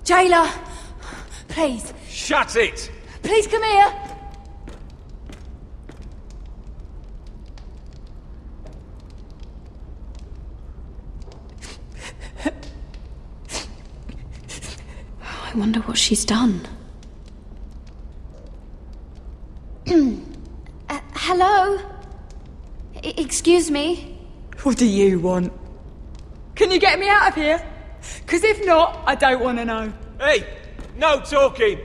Jailer! Please. Shut it! Please come here! I wonder what she's done. Hello? Excuse me? What do you want? Can you get me out of here? 'Cause if not, I don't want to know. Hey! No talking!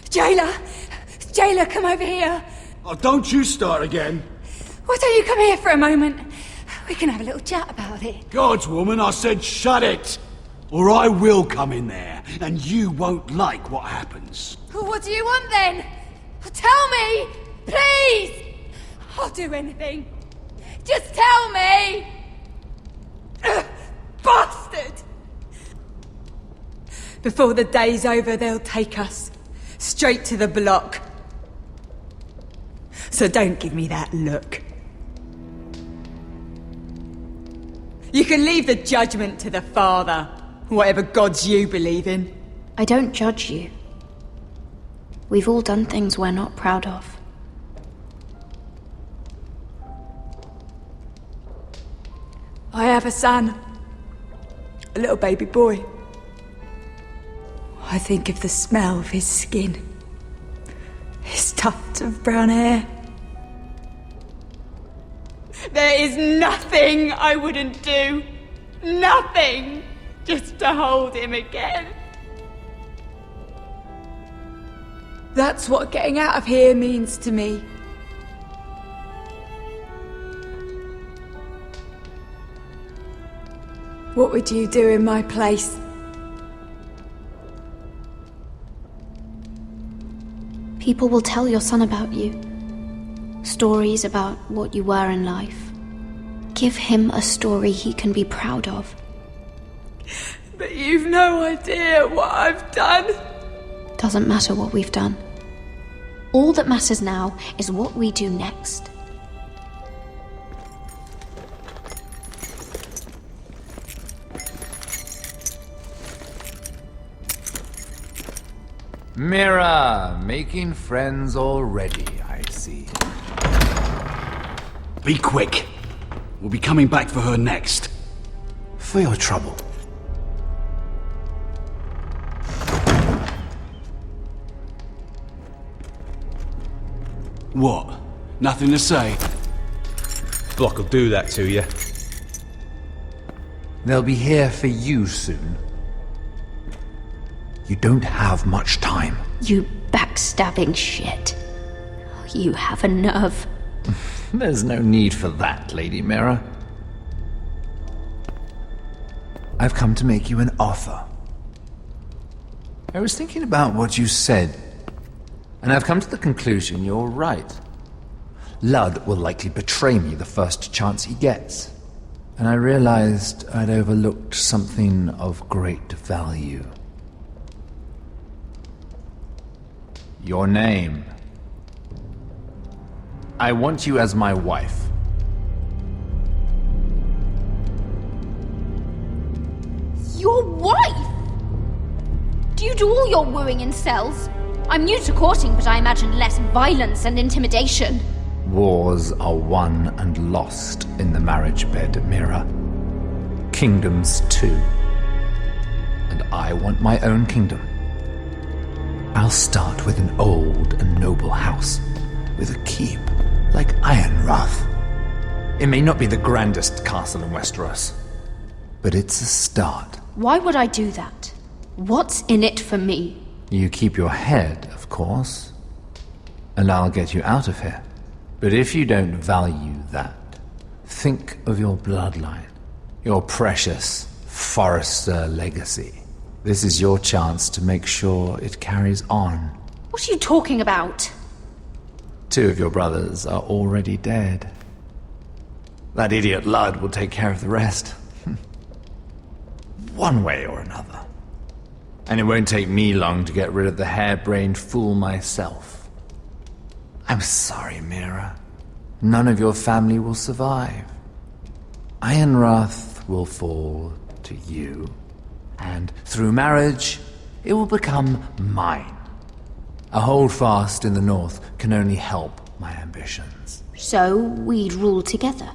Jailer! Jailer, come over here! Oh, don't you start again. Why don't you come here for a moment? We can have a little chat about it. God's woman, I said shut it! Or I will come in there, and you won't like what happens. What do you want then? Tell me! Please! I'll do anything. Just tell me! Bastard! Before the day's over, they'll take us straight to the block. So don't give me that look. You can leave the judgment to the Father, whatever gods you believe in. I don't judge you. We've all done things we're not proud of. I have a son. A little baby boy. I think of the smell of his skin. His tuft of brown hair. There is nothing I wouldn't do. Nothing! Just to hold him again. That's what getting out of here means to me. What would you do in my place? People will tell your son about you. Stories about what you were in life. Give him a story he can be proud of. But you've no idea what I've done. Doesn't matter what we've done. All that matters now is what we do next. Mira, making friends already, I see. Be quick. We'll be coming back for her next. For your trouble. What? Nothing to say? Block will do that to you. They'll be here for you soon. You don't have much time. You backstabbing shit. You have a nerve. There's no need for that, Lady Mira. I've come to make you an offer. I was thinking about what you said, and I've come to the conclusion you're right. Ludd will likely betray me the first chance he gets. And I realized I'd overlooked something of great value. Your name. I want you as my wife. Your wife? Do you do all your wooing in cells? I'm new to courting, but I imagine less violence and intimidation. Wars are won and lost in the marriage bed, Mira. Kingdoms too. And I want my own kingdom. I'll start with an old and noble house, with a keep, like Ironrath. It may not be the grandest castle in Westeros, but it's a start. Why would I do that? What's in it for me? You keep your head, of course, and I'll get you out of here. But if you don't value that, think of your bloodline, your precious Forrester legacy. This is your chance to make sure it carries on. What are you talking about? 2 of your brothers are already dead. That idiot Ludd will take care of the rest. One way or another. And it won't take me long to get rid of the harebrained fool myself. I'm sorry, Mira. None of your family will survive. Ironrath will fall to you, And through marriage, it will become mine. A holdfast in the north can only help my ambitions. So we'd rule together,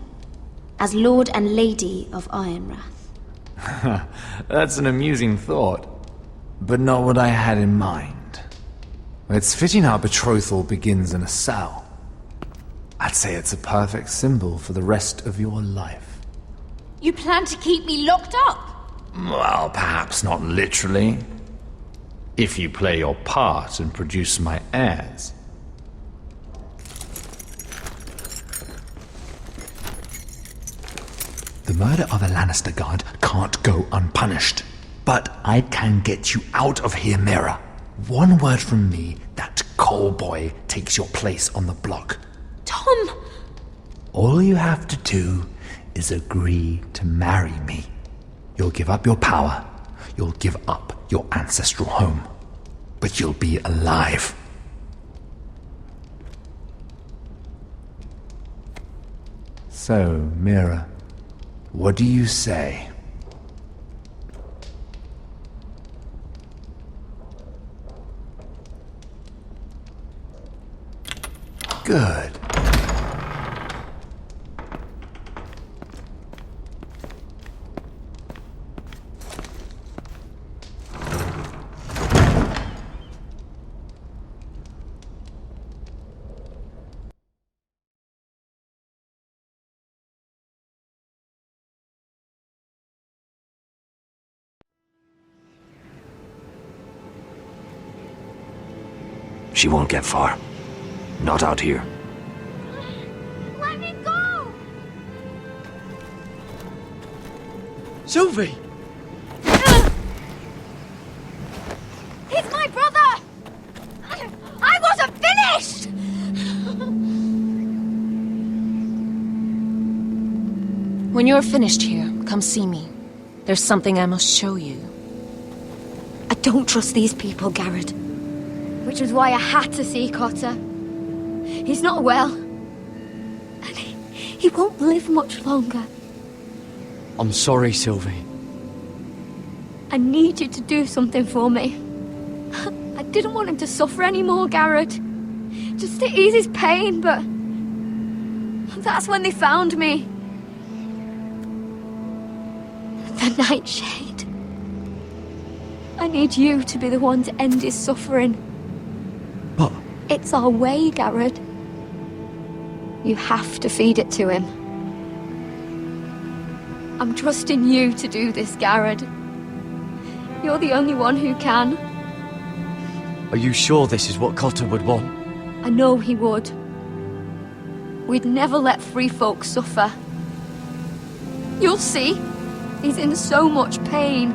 as Lord and Lady of Ironrath. That's an amusing thought, but not what I had in mind. It's fitting our betrothal begins in a cell. I'd say it's a perfect symbol for the rest of your life. You plan to keep me locked up? Well, perhaps not literally. If you play your part and produce my heirs. The murder of a Lannister guard can't go unpunished. But I can get you out of here, Mira. One word from me, that coal boy takes your place on the block. Tom! All you have to do is agree to marry me. You'll give up your power. You'll give up your ancestral home. But you'll be alive. So, Mira, what do you say? Good. She won't get far. Not out here. Let me go! Sylvie! He's my brother! I wasn't finished! When you're finished here, come see me. There's something I must show you. I don't trust these people, Garrett. Which was why I had to see Cotter. He's not well. And he won't live much longer. I'm sorry, Sylvie. I need you to do something for me. I didn't want him to suffer anymore, Garrett. Just to ease his pain, but... that's when they found me. The Nightshade. I need you to be the one to end his suffering. But... it's our way, Garrett. You have to feed it to him. I'm trusting you to do this, Garrett. You're the only one who can. Are you sure this is what Cotter would want? I know he would. We'd never let free folk suffer. You'll see. He's in so much pain.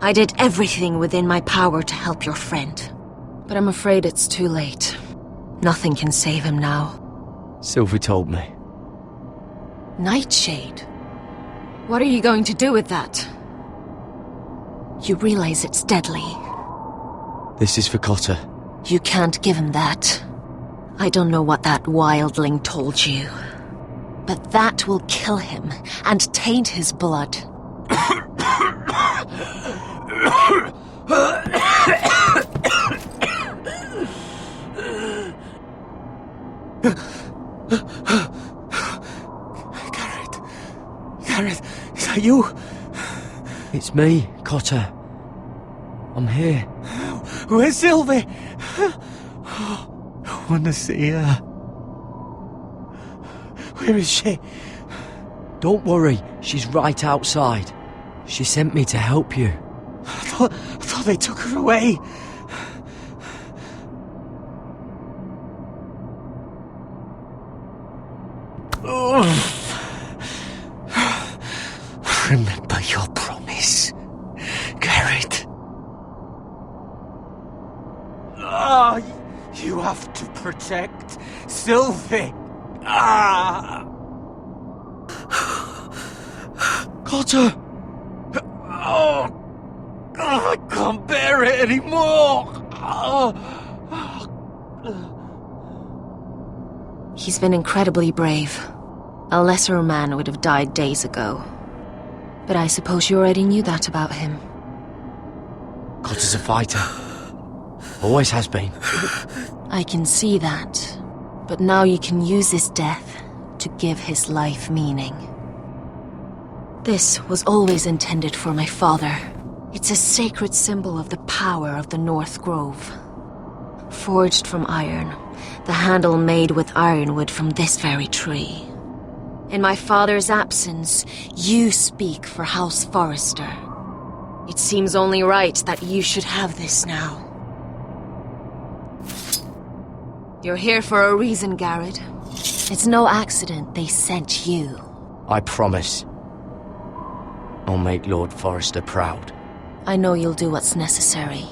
I did everything within my power to help your friend. But I'm afraid it's too late. Nothing can save him now. Sylvie told me. Nightshade? What are you going to do with that? You realize it's deadly. This is for Cotter. You can't give him that. I don't know what that wildling told you. But that will kill him and taint his blood. Garrett, is that you? It's me, Cotter. I'm here. Where's Sylvie? I want to see her. Where is she? Don't worry, she's right outside. She sent me to help you. I thought they took her away. You have to protect Sylvie. Ah! Cotter! Oh! I can't bear it anymore! He's been incredibly brave. A lesser man would have died days ago. But I suppose you already knew that about him. Cotter's a fighter. Always has been. I can see that. But now you can use his death to give his life meaning. This was always intended for my father. It's a sacred symbol of the power of the North Grove. Forged from iron, the handle made with ironwood from this very tree. In my father's absence, you speak for House Forrester. It seems only right that you should have this now. You're here for a reason, Garrett. It's no accident they sent you. I promise. I'll make Lord Forrester proud. I know you'll do what's necessary.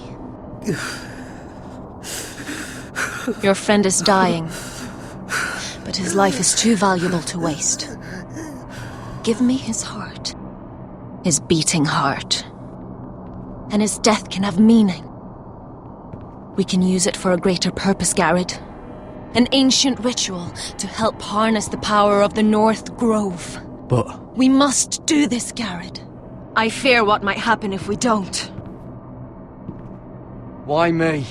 Your friend is dying, but his life is too valuable to waste. Give me his heart. His beating heart. And his death can have meaning. We can use it for a greater purpose, Garrett. An ancient ritual to help harness the power of the North Grove. But... We must do this, Garrett. I fear what might happen if we don't. why me?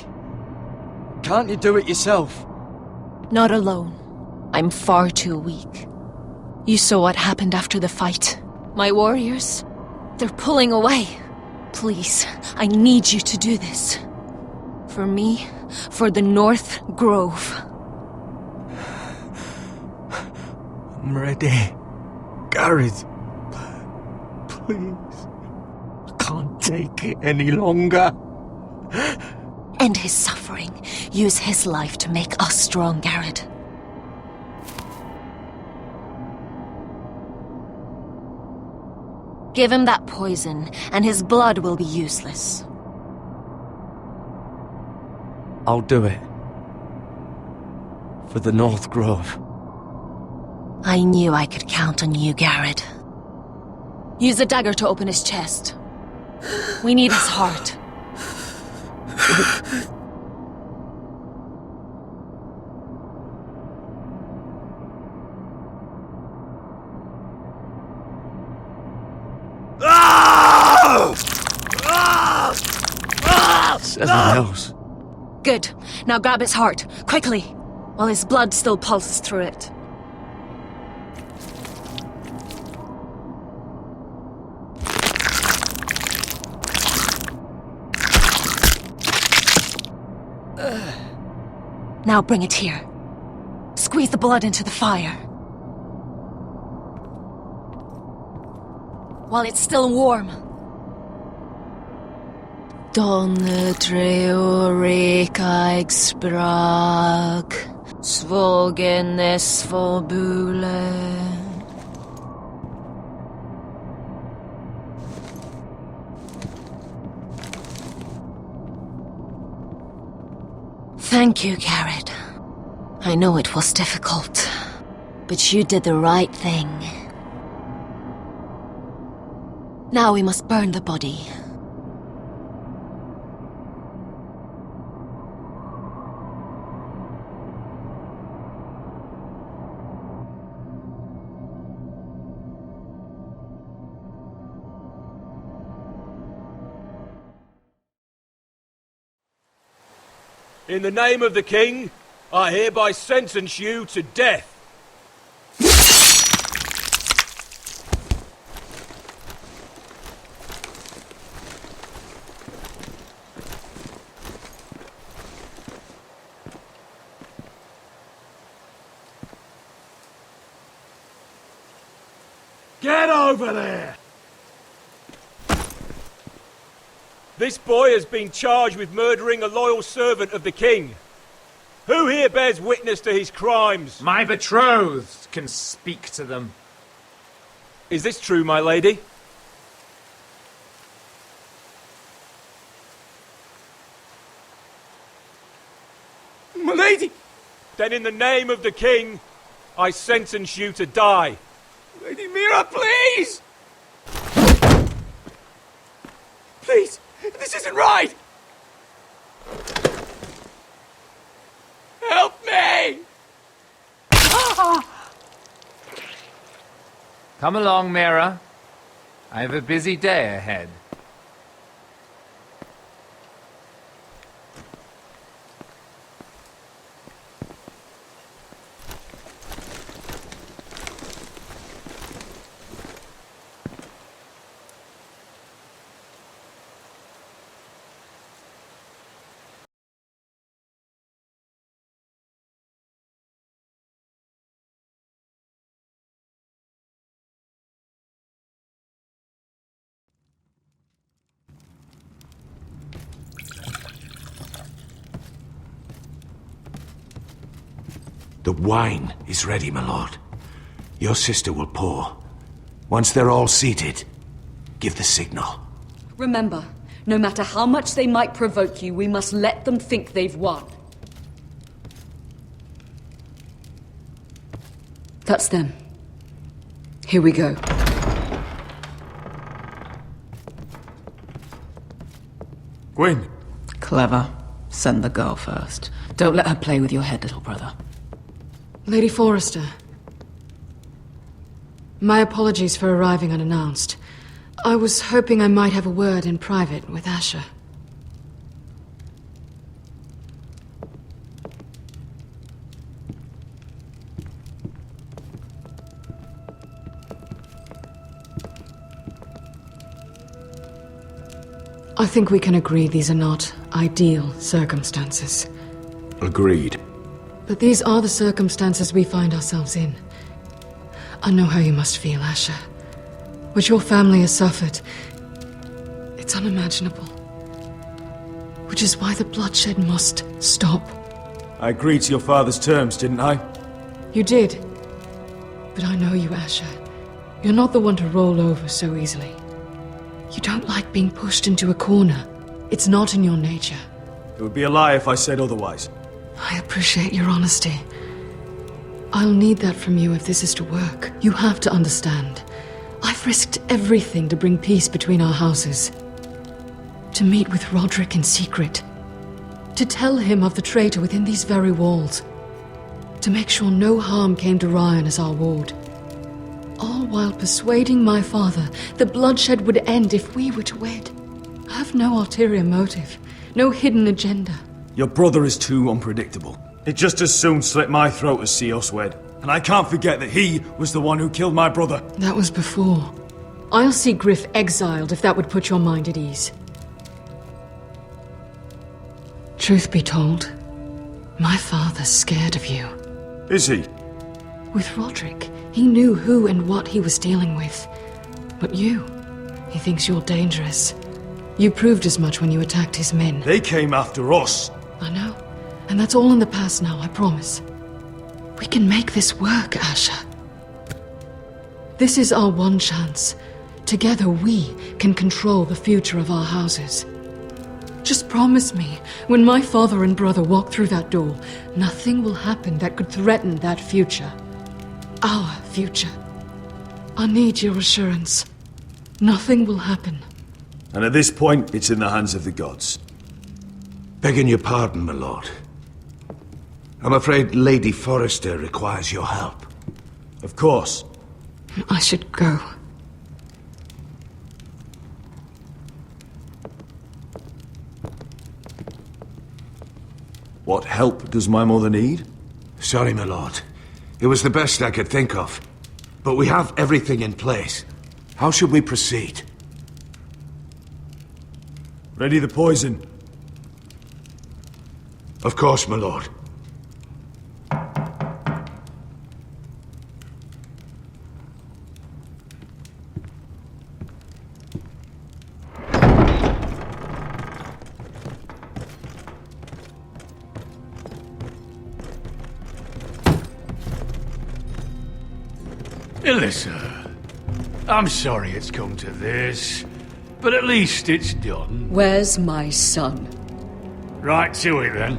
Can't you do it yourself? Not alone. I'm far too weak. You saw what happened after the fight. My warriors, they're pulling away. Please, I need you to do this. For me, for the North Grove. I'm ready. Gareth, please. I can't take it any longer. End his suffering. Use his life to make us strong, Garrett. Give him that poison, and his blood will be useless. I'll do it. For the North Grove. I knew I could count on you, Garrett. Use a dagger to open his chest. We need his heart. Something else. Good. Now grab his heart, quickly, while his blood still pulses through it. Now bring it here. Squeeze the blood into the fire. While it's still warm. Donne treo rekaig sprag, svogen esvolbule. Thank you, Garrett. I know it was difficult, but you did the right thing. Now we must burn the body. In the name of the king, I hereby sentence you to death. Get over there! This boy has been charged with murdering a loyal servant of the king. Who here bears witness to his crimes? My betrothed can speak to them. Is this true, my lady? My lady! Then in the name of the king, I sentence you to die. Lady Mira, please! Please! This isn't right! Help me! Come along, Mira. I have a busy day ahead. The wine is ready, my lord. Your sister will pour. Once they're all seated, give the signal. Remember, no matter how much they might provoke you, we must let them think they've won. That's them. Here we go. Gwyn. Clever. Send the girl first. Don't let her play with your head, little brother. Lady Forrester. My apologies for arriving unannounced. I was hoping I might have a word in private with Asher. I think we can agree these are not ideal circumstances. Agreed. But these are the circumstances we find ourselves in. I know how you must feel, Asher. What your family has suffered, it's unimaginable. Which is why the bloodshed must stop. I agreed to your father's terms, didn't I? You did. But I know you, Asher. You're not the one to roll over so easily. You don't like being pushed into a corner. It's not in your nature. It would be a lie if I said otherwise. I appreciate your honesty. I'll need that from you if this is to work. You have to understand. I've risked everything to bring peace between our houses. To meet with Roderick in secret. To tell him of the traitor within these very walls. To make sure no harm came to Ryan as our ward. All while persuading my father that bloodshed would end if we were to wed. I have no ulterior motive. No hidden agenda. Your brother is too unpredictable. He'd just as soon slit my throat as see us wed. And I can't forget that he was the one who killed my brother. That was before. I'll see Griff exiled if that would put your mind at ease. Truth be told, my father's scared of you. Is he? With Roderick, he knew who and what he was dealing with. But you, he thinks you're dangerous. You proved as much when you attacked his men. They came after us. I know. And that's all in the past now, I promise. We can make this work, Asher. This is our one chance. Together we can control the future of our houses. Just promise me, when my father and brother walk through that door, nothing will happen that could threaten that future. Our future. I need your assurance. Nothing will happen. And at this point, it's in the hands of the gods. Begging your pardon, my lord. I'm afraid Lady Forrester requires your help. Of course. I should go. What help does my mother need? Sorry, my lord. It was the best I could think of. But we have everything in place. How should we proceed? Ready the poison. Of course, my lord. Alyssa, I'm sorry it's come to this, but at least it's done. Where's my son? Right to it then.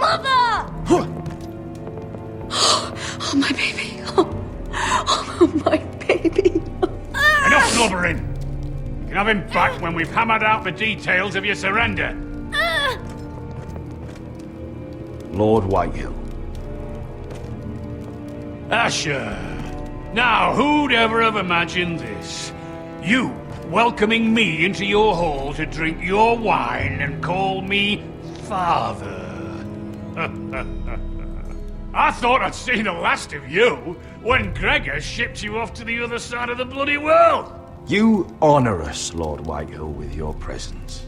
Mother! Oh, my baby. Oh, my baby. Enough blubbering! You can have him back when we've hammered out the details of your surrender. Lord Whitehill. Asher. Now, who'd ever have imagined this? You welcoming me into your hall to drink your wine and call me father. I thought I'd seen the last of you when Gregor shipped you off to the other side of the bloody world. You honour us, Lord Whitehill, with your presence.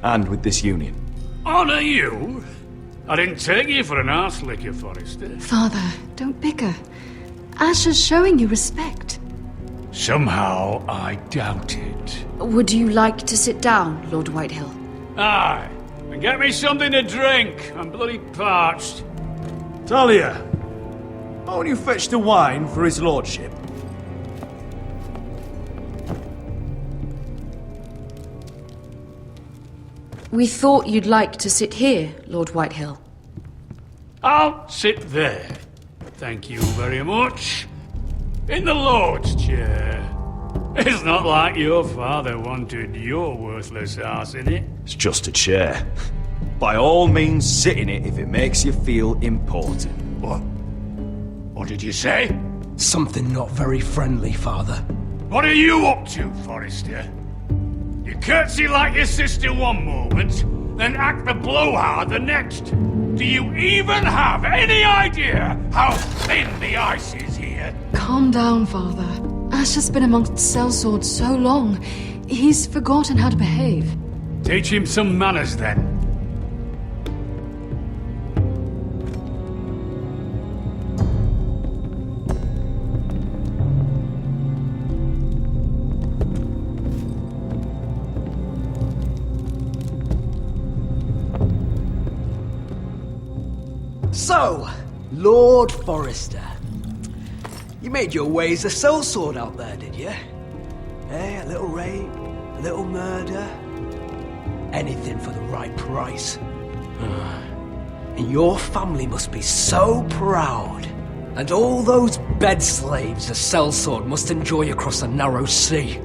And with this union. Honour you? I didn't take you for an arse-licker, Forrester. Father, don't bicker. Asher's showing you respect. Somehow I doubt it. Would you like to sit down, Lord Whitehill? Aye. And get me something to drink. I'm bloody parched. Talia, won't you fetch the wine for his lordship? We thought you'd like to sit here, Lord Whitehill. I'll sit there. Thank you very much. In the Lord's chair. It's not like your father wanted your worthless ass in it. It's just a chair. By all means, sit in it if it makes you feel important. What? What did you say? Something not very friendly, Father. What are you up to, Forrester? You curtsy like your sister one moment, then act the blowhard the next. Do you even have any idea how thin the ice is here? Calm down, Father. Asher's been amongst sellswords so long, he's forgotten how to behave. Teach him some manners, then. So, Lord Forrester. You made your way as a sellsword out there, did you? Eh, a little rape, a little murder. Anything for the right price. And your family must be so proud. And all those bed slaves a sellsword must enjoy across a narrow sea.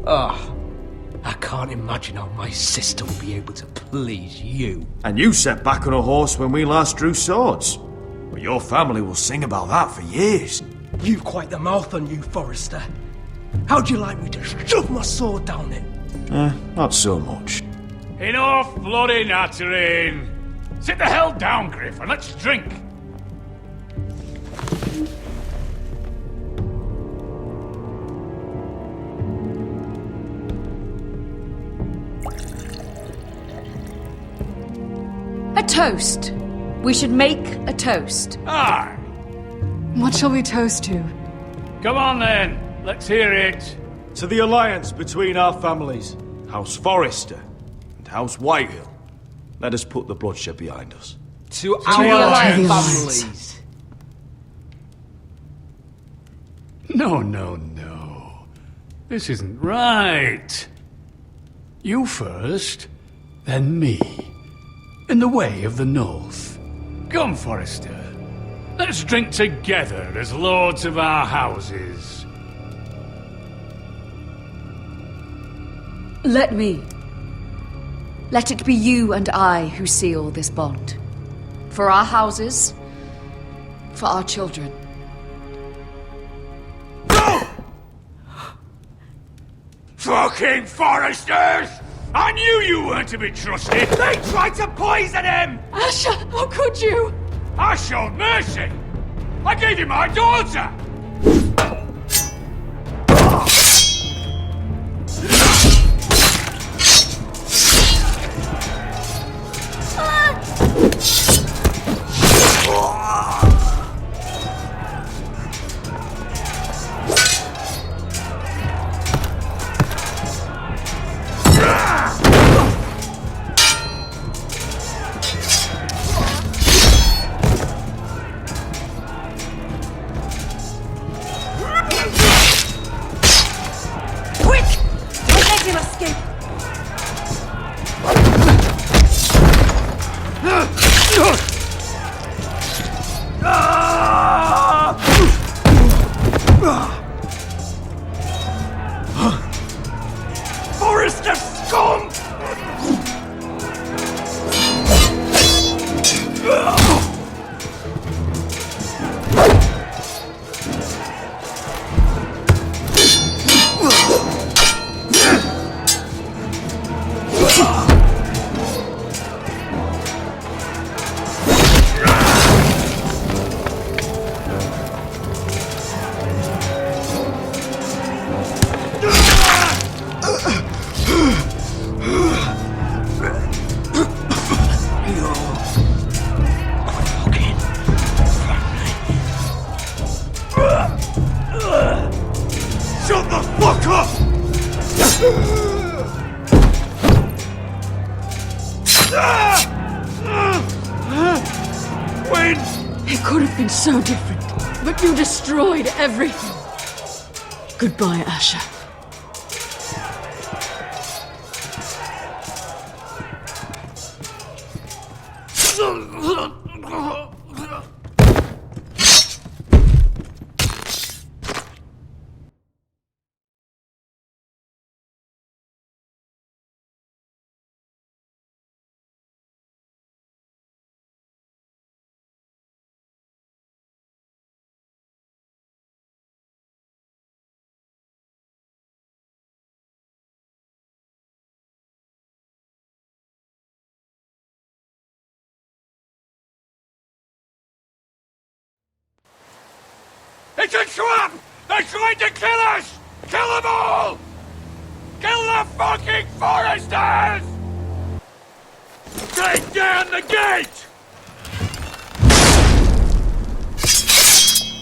I can't imagine how my sister will be able to please you. And you sat back on a horse when we last drew swords. Well, your family will sing about that for years. You've quite the mouth on you, Forrester. How'd you like me to shove my sword down it? Not so much. Enough bloody nattering. Sit the hell down, Griff, and let's drink. A toast. We should make a toast. Aye. What shall we toast to? Come on then, let's hear it. To the alliance between our families, House Forrester and House Whitehill. Let us put the bloodshed behind us. To our families. No. This isn't right. You first, then me. In the way of the North. Come, Forrester. Let's drink together as lords of our houses. Let me. Let it be you and I who seal this bond. For our houses, for our children. Fucking Forresters! I knew you weren't to be trusted! They tried to poison him! Asher, how could you? I showed mercy! I gave you my daughter! the fuck up! Win! It could have been so different, but you destroyed everything. Goodbye, Asher. It's a trap! They're trying to kill us! Kill them all! Kill the fucking Foresters! Take down the gate!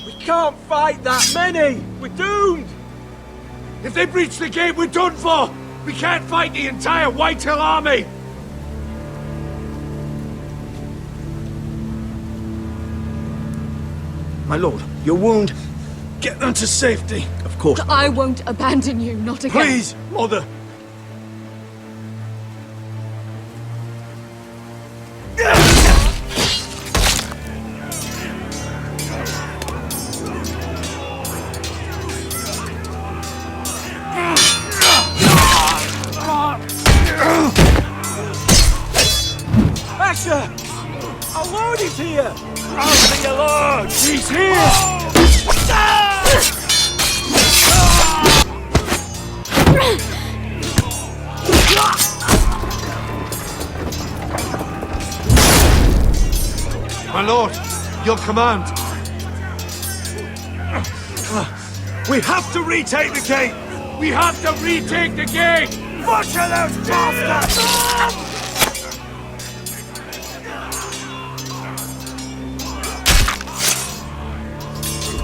We can't fight that many! We're doomed! If they breach the gate, we're done for! We can't fight the entire Whitehill army! My lord, your wound. Get them to safety. Of course. I won't abandon you, not again. Please, mother. Asher! Our lord is here! I'll be your lord! He's here! My lord, your command. We have to retake the gate! We have to retake the gate! Butcher those bastards!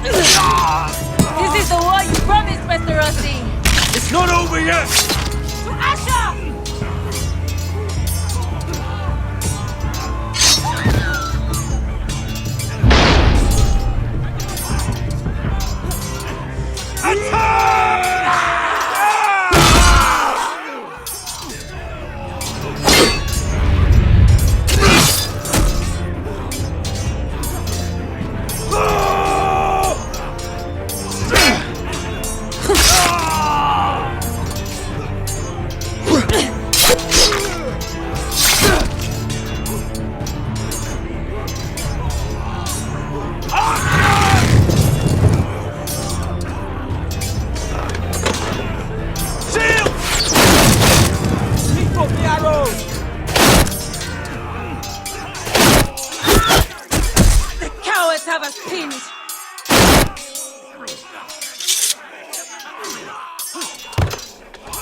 This is the war you promised, Mr. Rossi! It's not over yet! To Asher!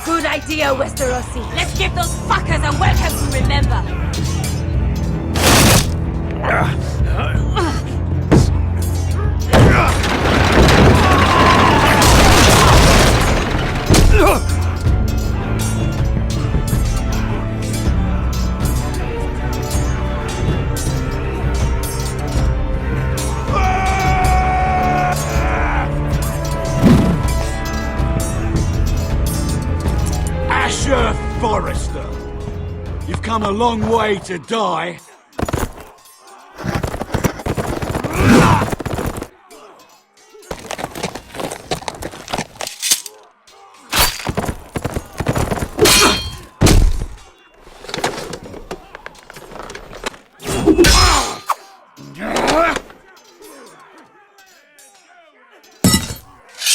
Good idea, Westerosi. Let's give those fuckers a welcome to remember. Asher Forrester, you've come a long way to die.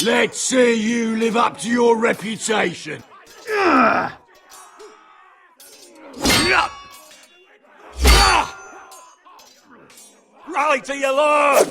Let's see you live up to your reputation. Rally to your lord!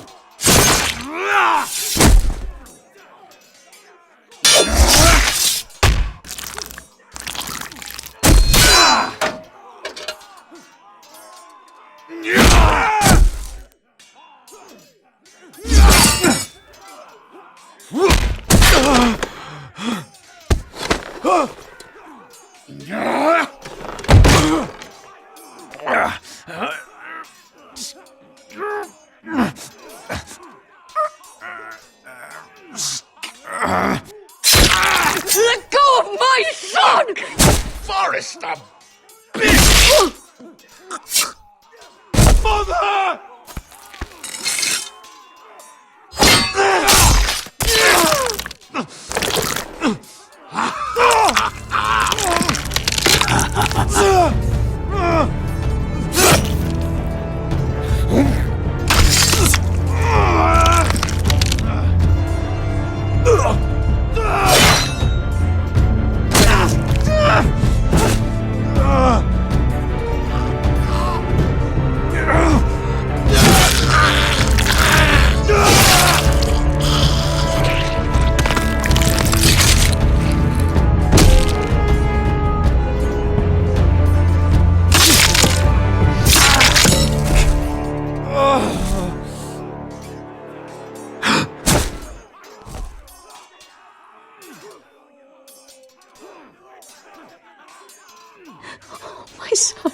Let go of my son! Forrester! Bitch! Mother! My son.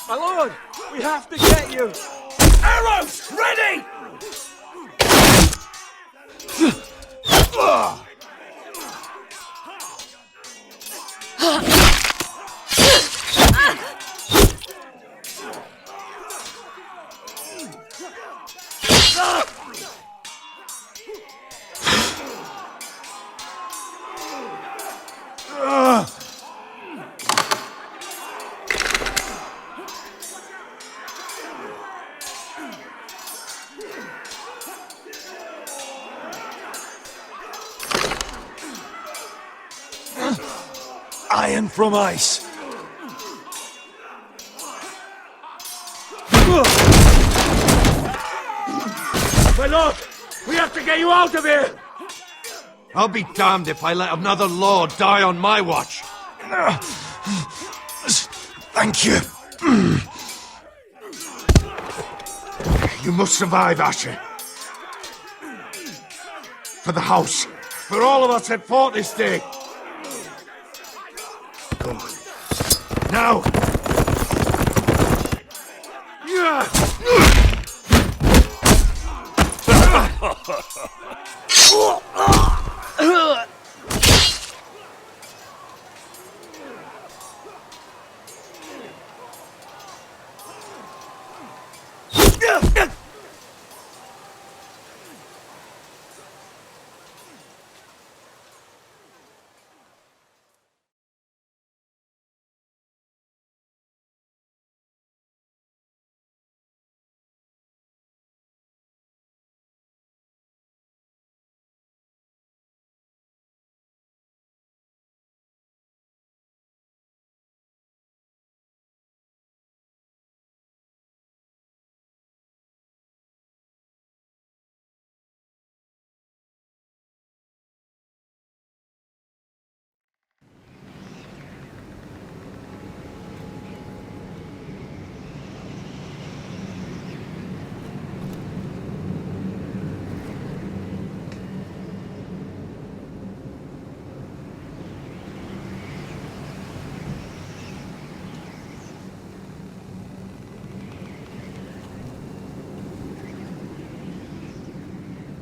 My lord, we have to get you. Arrows, ready! Iron from ice. My lord, we have to get you out of here. I'll be damned if I let another lord die on my watch. Thank you. You must survive, Asher. For the house. For all of us that fought this day. Come on. Now!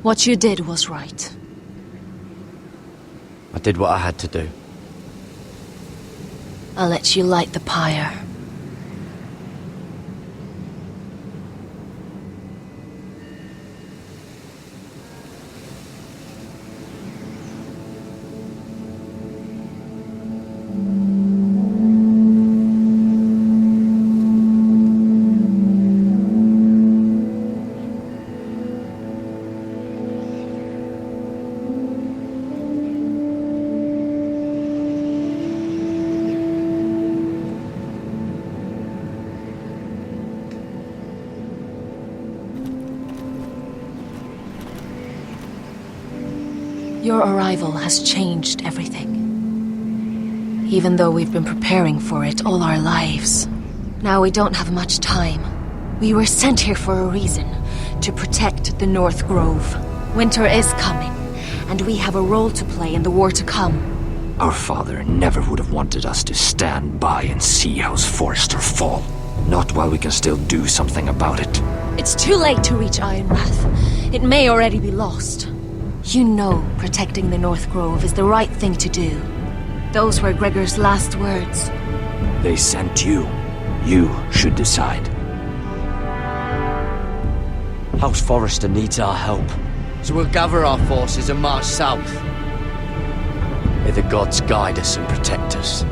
What you did was right. I did what I had to do. I'll let you light the pyre. Your arrival has changed everything. Even though we've been preparing for it all our lives. Now we don't have much time. We were sent here for a reason. To protect the North Grove. Winter is coming, and we have a role to play in the war to come. Our father never would have wanted us to stand by and see House Forrester fall. Not while we can still do something about it. It's too late to reach Ironrath. It may already be lost. You know protecting the North Grove is the right thing to do. Those were Gregor's last words. They sent you. You should decide. House Forrester needs our help, so we'll gather our forces and march south. May the gods guide us and protect us.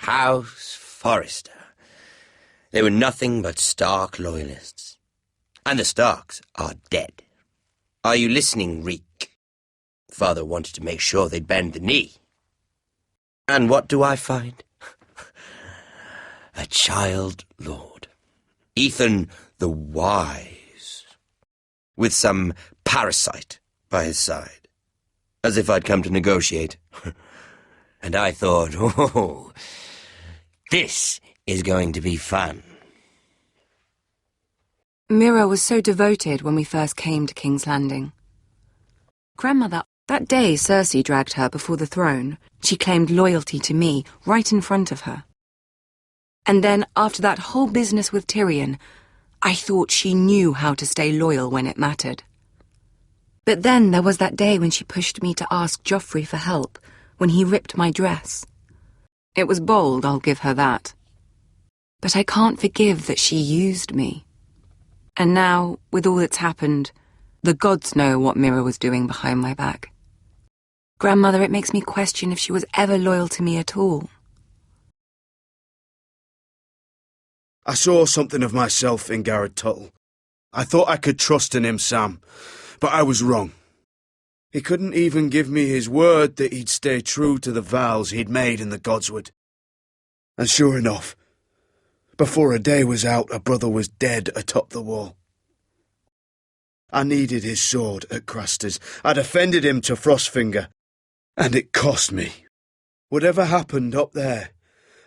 House Forrester. They were nothing but Stark loyalists. And the Starks are dead. Are you listening, Reek? Father wanted to make sure they'd bend the knee. And what do I find? A child lord. Ethan the Wise. With some parasite by his side. As if I'd come to negotiate. And I thought, oh, this is going to be fun. Mira was so devoted when we first came to King's Landing. Grandmother, that day Cersei dragged her before the throne, she claimed loyalty to me right in front of her. And then, after that whole business with Tyrion, I thought she knew how to stay loyal when it mattered. But then there was that day when she pushed me to ask Joffrey for help, when he ripped my dress. It was bold, I'll give her that. But I can't forgive that she used me. And now, with all that's happened, the gods know what Mira was doing behind my back. Grandmother, it makes me question if she was ever loyal to me at all. I saw something of myself in Garrett Tuttle. I thought I could trust in him, Sam, but I was wrong. He couldn't even give me his word that he'd stay true to the vows he'd made in the Godswood. And sure enough, before a day was out, a brother was dead atop the wall. I needed his sword at Craster's. I defended him to Frostfinger, and it cost me. Whatever happened up there,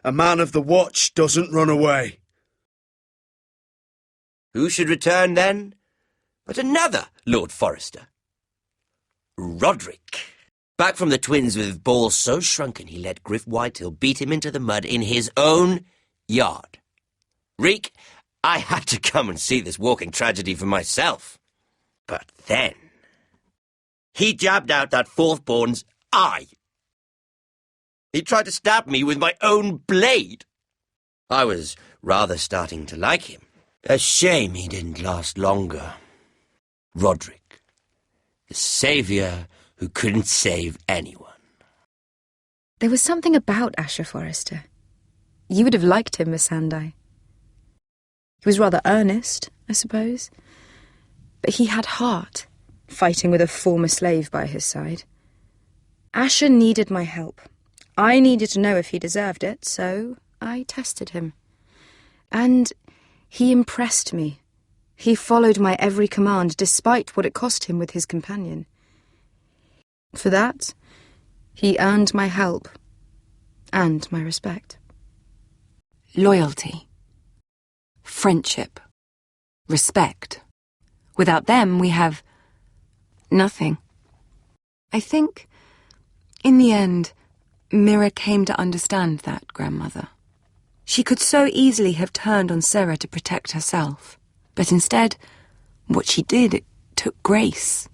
a man of the Watch doesn't run away. Who should return then? But another Lord Forrester. Roderick. Back from the Twins with balls so shrunken he let Griff Whitehill beat him into the mud in his own yard. Reek, I had to come and see this walking tragedy for myself. But then, he jabbed out that fourth-born's eye. He tried to stab me with my own blade. I was rather starting to like him. A shame he didn't last longer. Roderick, the saviour who couldn't save anyone. There was something about Asher Forrester. You would have liked him, Miss Sandai. He was rather earnest, I suppose. But he had heart, fighting with a former slave by his side. Asher needed my help. I needed to know if he deserved it, so I tested him. And he impressed me. He followed my every command, despite what it cost him with his companion. For that, he earned my help and my respect. Loyalty. Friendship. Respect. Without them, we have nothing. I think, in the end, Mira came to understand that, Grandmother. She could so easily have turned on Sarah to protect herself, but instead, what she did, it took grace.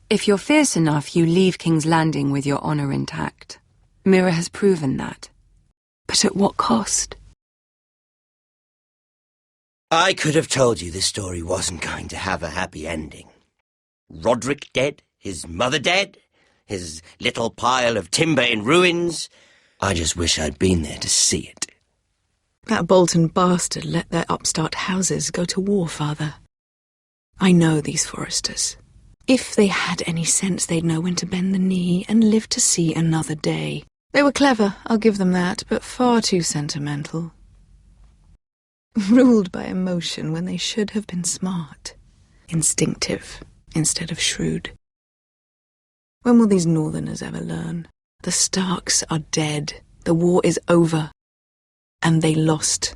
If you're fierce enough, you leave King's Landing with your honor intact. Mira has proven that. But at what cost? I could have told you this story wasn't going to have a happy ending. Roderick dead, his mother dead, his little pile of timber in ruins. I just wish I'd been there to see it. That Bolton bastard let their upstart houses go to war, Father. I know these Forresters. If they had any sense, they'd know when to bend the knee and live to see another day. They were clever, I'll give them that, but far too sentimental. Ruled by emotion when they should have been smart. Instinctive instead of shrewd. When will these Northerners ever learn? The Starks are dead. The war is over. And they lost.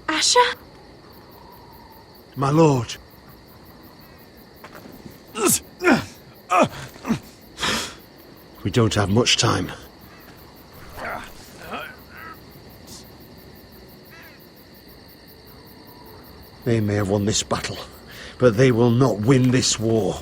Asher? My lord. We don't have much time. They may have won this battle, but they will not win this war.